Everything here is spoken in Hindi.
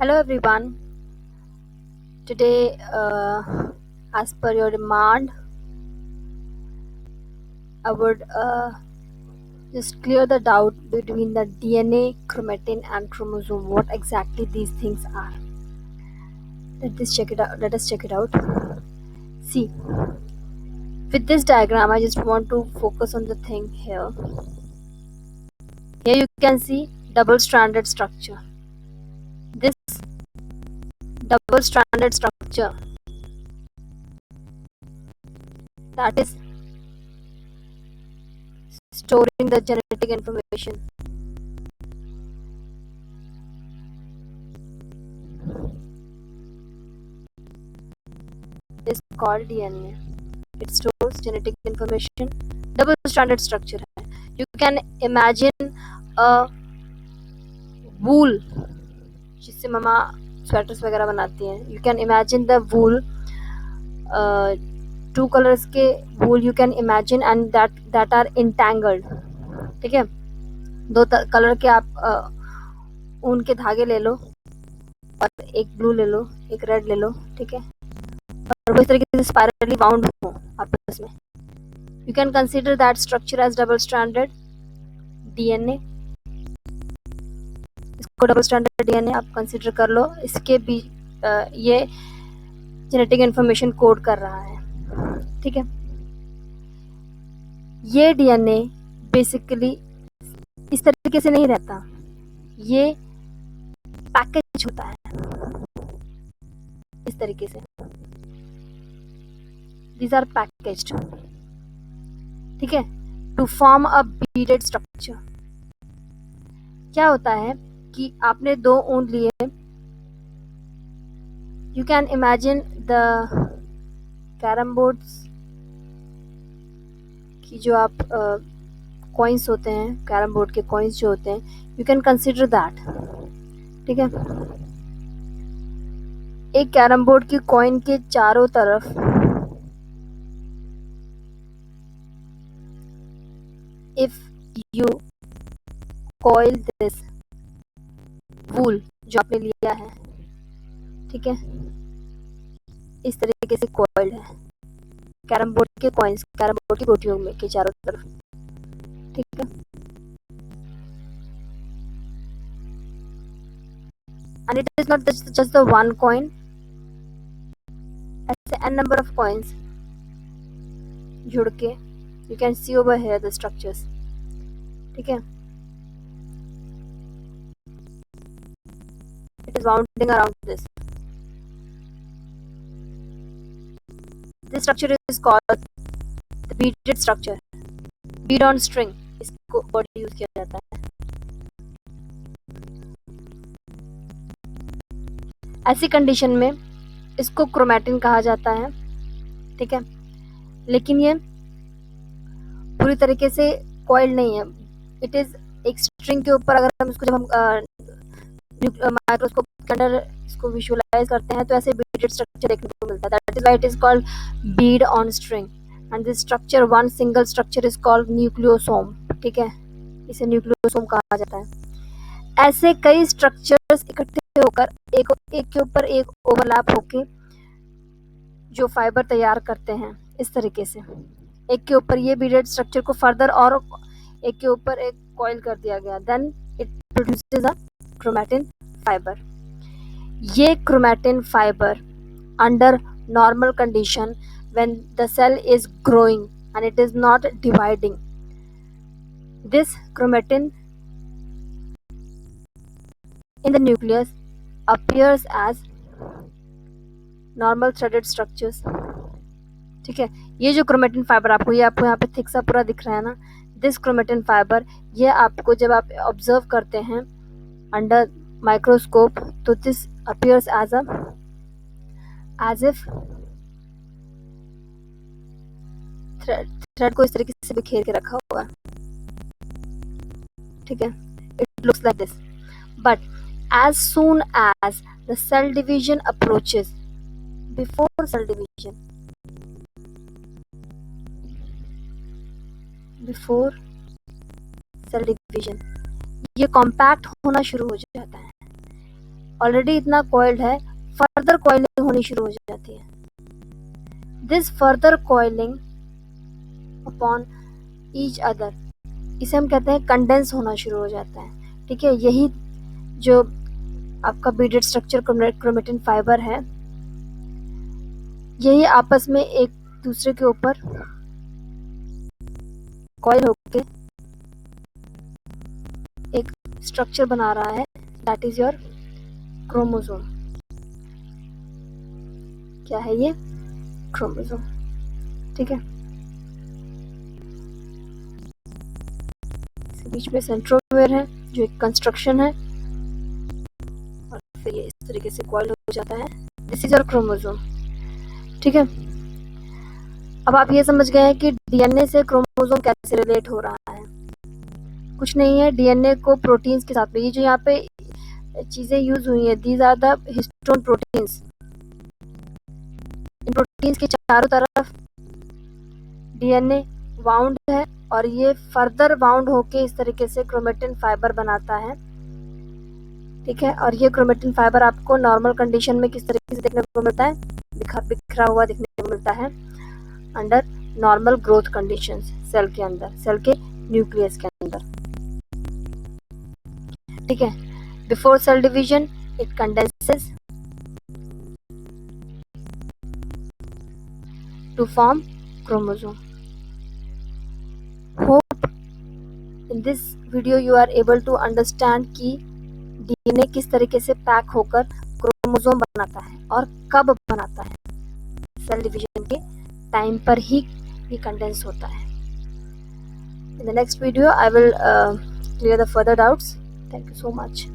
Hello everyone. Today, as per your demand, I would just clear the doubt between the DNA, chromatin, and chromosome. What exactly these things are? Let us check it out. See, with this diagram, I just want to focus on the thing here. Here you can see double-stranded structure. This double-stranded structure, that is storing the genetic information. Is called DNA. It stores genetic information. Double stranded structure है. You can imagine a wool जिससे ममा स्वेटर्स वगैरह बनाती हैं. You can imagine the wool, two colors के wool you can imagine, and that are entangled. ठीक है, दो कलर के आप ऊन के धागे ले लो और एक ब्लू ले लो, एक रेड ले लो. ठीक है, और वो इस तरीके से स्पाइरली बाउंड हो आपस में. You can consider that structure as double stranded DNA. इसको डबल स्ट्रैंडेड DNA आप कंसिडर कर लो. इसके भी ये जेनेटिक इंफॉर्मेशन कोड कर रहा है. ठीक है, ये DNA बेसिकली इस तरीके से नहीं रहता. ये पैकेज होता है इस तरीके से. These are packaged. ठीक है, to form a beaded structure. क्या होता है कि आपने दो ऊन लिए. You can imagine the carrom boards की जो आप कॉइन्स होते हैं, कैरम बोर्ड के कॉइन्स जो होते हैं, यू कैन कंसिडर दैट. ठीक है, एक कैरम बोर्ड की कॉइन के चारों तरफ इफ यू कॉइल दिस वूल जो आपने लिया है, ठीक है, इस तरीके से कॉइल्ड है कैरम बोर्ड के कॉइन्स, कैरम बोर्ड की गोटियों में के चारों तरफ. ठीक है, and it is not just the one coin. ऐसे n number of coins जुड़ के you can see over here the structures. ठीक है, it is wounding around this. This structure is called the beaded structure. Bead on string इसको वर्ड यूज किया जाता है. ऐसी कंडीशन में इसको क्रोमैटिन कहा जाता है. ठीक है, लेकिन ये पूरी तरीके से कॉइल्ड नहीं है. इट इज एक स्ट्रिंग के ऊपर. अगर हम इसको जब हम माइक्रोस्कोप के अंदर इसको विजुअलाइज करते हैं तो ऐसे बीडेड स्ट्रक्चर देखने को मिलता है. That is why it is called Beed on string. And this structure, one single structure, is called nucleosome. ठीक है, इसे न्यूक्लियोसोम कहा जाता है. ऐसे कई स्ट्रक्चर्स इकट्ठे होकर एक के ऊपर एक ओवरलैप होके जो फाइबर तैयार करते हैं इस तरीके से. एक के ऊपर ये बीडेड स्ट्रक्चर को फर्दर और एक के ऊपर एक कॉइल कर दिया गया. Then it produces a chromatin fibre. ये chromatin fibre under normal condition when the cell is growing and it is not dividing, this chromatin in the nucleus appears as normal threaded structures. ठीक है, ये जो क्रोमेटिन फाइबर आपको यहाँ पे थिक सा पूरा दिख रहा है ना, दिस क्रोमेटिन फाइबर, ये आपको जब आप ऑब्जर्व करते हैं अंडर माइक्रोस्कोप तो this appears as if thread को इस तरीके से बिखेर के रखा होगा. ठीक है, it looks like this. But as soon as the cell division approaches, before cell division ये कॉम्पैक्ट होना शुरू हो जाता है. ऑलरेडी इतना कॉइल्ड है, फर्दर कॉइलिंग होनी शुरू हो जाती है। This further coiling upon each other, इसे हम कहते हैं कंडेंस होना शुरू हो जाता है। ठीक है, यही जो आपका बीडेड स्ट्रक्चर क्रोमेटिन फाइबर है, यही आपस में एक दूसरे के ऊपर कॉइल होके एक स्ट्रक्चर बना रहा है, दैट इज योर क्रोमोसोम। क्या है ये? क्रोमोसोम। ठीक है, इसके बीच में सेंट्रोमियर है जो एक कंस्ट्रक्शन है, और फिर ये इस तरीके से कॉइल हो जाता है। This is your chromosome. ठीक है, अब आप ये समझ गए हैं कि डीएनए से क्रोमोसोम कैसे रिलेट हो रहा है। कुछ नहीं है, डीएनए को प्रोटीन्स के साथ में, ये जो यहाँ पे चीजें यूज हुई हैं, these are the histone proteins. इन प्रोटीन्स के चारों तरफ डीएनए वाउंड है, और ये फर्दर वाउंड होके इस तरीके से क्रोमेटिन फाइबर बनाता है। ठीक है, और ये क्रोमेटिन फाइबर आपको नॉर्मल कंडीशन में किस तरीके से देखने को मिलता है? बिखरा हुआ देखने को मिलता है under normal growth conditions, cell के अंदर, सेल के न्यूक्लियस के अंदर। ठीक है, before cell division it condenses to form chromosome. Hope in this video you are able to understand कि डीएनए किस तरीके से पैक होकर क्रोमोसोम बनाता है और कब बनाता है। सेल डिवीजन के टाइम पर ही ये कंडेंस होता है। In the next video I will clear the further doubts. Thank you so much.